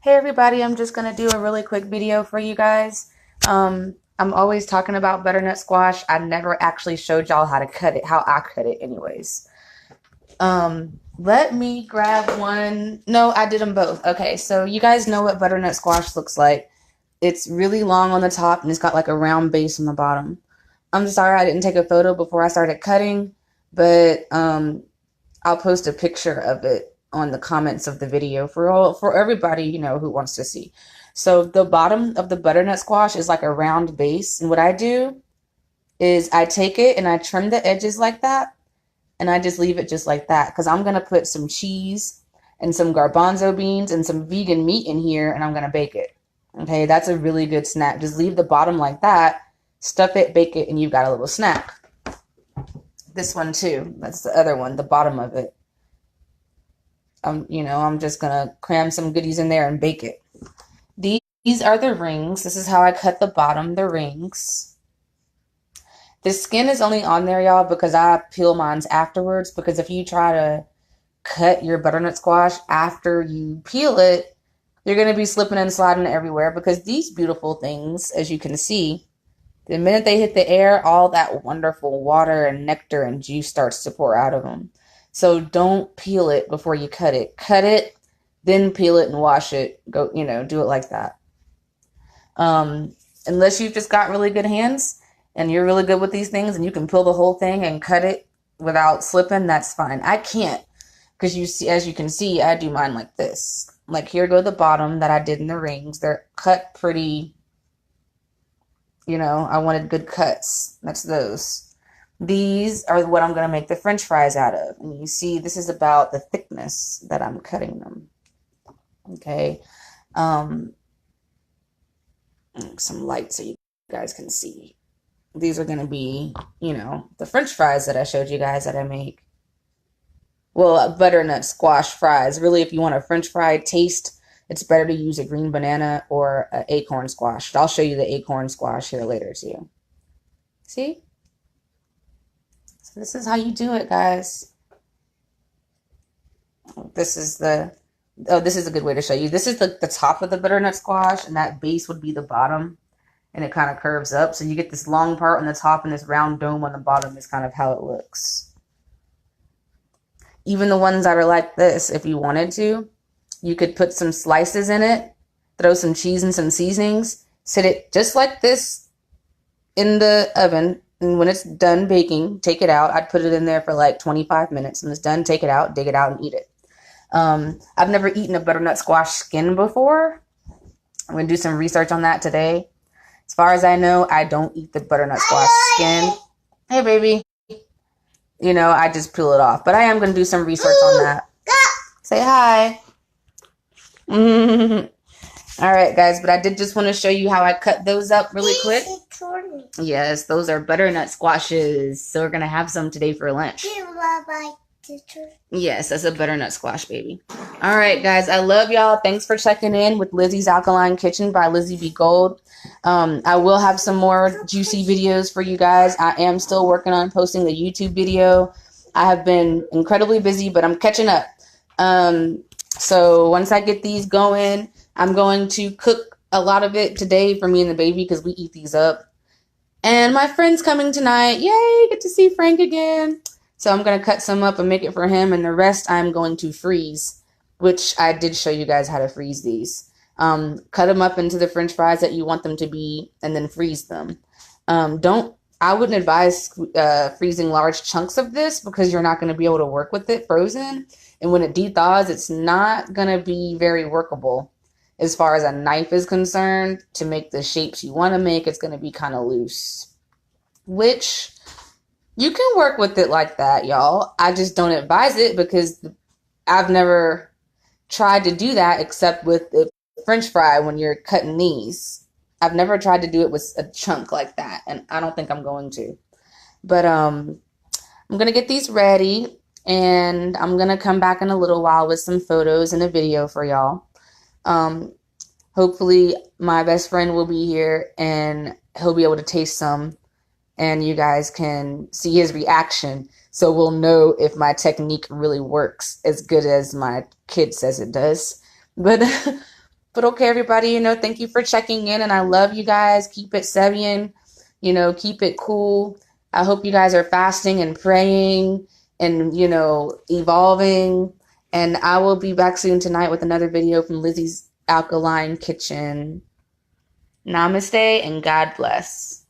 Hey everybody, I'm just gonna do a really quick video for you guys. I'm always talking about butternut squash. I never actually showed y'all how to cut it, how I cut it anyways. Let me grab one. No, I did them both. Okay, so you guys know what butternut squash looks like. It's really long on the top and it's got like a round base on the bottom. I'm sorry I didn't take a photo before I started cutting, but I'll post a picture of it on the comments of the video for everybody, who wants to see. So the bottom of the butternut squash is like a round base, and what I do is I take it and I trim the edges like that, and I just leave it just like that because I'm gonna put some cheese and some garbanzo beans and some vegan meat in here, and I'm gonna bake it. Okay, that's a really good snack. Just leave the bottom like that, stuff it, bake it, and you've got a little snack. This one too. That's the other one, the bottom of it. I'm just gonna cram some goodies in there and bake it. These are the rings. This is how I cut the bottom, the rings. The skin is only on there, y'all, because I peel mines afterwards. Because if you try to cut your butternut squash after you peel it, you're gonna be slipping and sliding everywhere. Because these beautiful things, as you can see, the minute they hit the air, all that wonderful water and nectar and juice starts to pour out of them. So don't peel it before you cut it. Cut it, then peel it and wash it. Go, do it like that. Unless you've just got really good hands and you're really good with these things and you can peel the whole thing and cut it without slipping, that's fine. I can't, because as you can see, I do mine like this. Like here go the bottom that I did in the rings. They're cut pretty, I wanted good cuts. That's those. These are what I'm going to make the French fries out of. And you see, this is about the thickness that I'm cutting them. Okay. Some light so you guys can see. These are going to be, the French fries that I showed you guys that I make. Well, butternut squash fries. Really, if you want a French fry taste, it's better to use a green banana or an acorn squash. I'll show you the acorn squash here later too. See? So this is how you do it, guys. This is a good way to show you. This is the top of the butternut squash, and that base would be the bottom, and it kind of curves up. So you get this long part on the top and this round dome on the bottom is kind of how it looks. Even the ones that are like this, if you wanted to, you could put some slices in it, throw some cheese and some seasonings, sit it just like this in the oven, and when it's done baking, take it out. I'd put it in there for like 25 minutes. When it's done, take it out, dig it out, and eat it. I've never eaten a butternut squash skin before. I'm going to do some research on that today. As far as I know, I don't eat the butternut squash skin. Hey, baby. I just peel it off. But I am going to do some research on that. Say hi. All right, guys. But I did just want to show you how I cut those up really quick. Yes, those are butternut squashes. So we're going to have some today for lunch. Yes, that's a butternut squash, baby. All right, guys. I love y'all. Thanks for checking in with Lizzy's Alkaline Kitchen by Lizzy B. Gold. I will have some more juicy videos for you guys. I am still working on posting the YouTube video. I have been incredibly busy, but I'm catching up. So once I get these going, I'm going to cook a lot of it today for me and the baby because we eat these up. And my friend's coming tonight. Yay, get to see Frank again. So I'm going to cut some up and make it for him. And the rest I'm going to freeze, which I did show you guys how to freeze these. Cut them up into the French fries that you want them to be and then freeze them. I wouldn't advise freezing large chunks of this because you're not going to be able to work with it frozen. And when it de-thaws, it's not going to be very workable as far as a knife is concerned. To make the shapes you want to make, it's going to be kind of loose, which you can work with it like that, y'all. I just don't advise it because I've never tried to do that except with the French fry when you're cutting these. I've never tried to do it with a chunk like that, and I don't think I'm going to. But I'm going to get these ready, and I'm going to come back in a little while with some photos and a video for y'all. Hopefully my best friend will be here, and he'll be able to taste some, and you guys can see his reaction. So we'll know if my technique really works as good as my kid says it does. But But okay, everybody, you know, thank you for checking in, and I love you guys. Keep it Sevian, you know, keep it cool. I hope you guys are fasting and praying and, you know, evolving. And I will be back soon tonight with another video from Lizzy's Alkaline Kitchen. Namaste and God bless.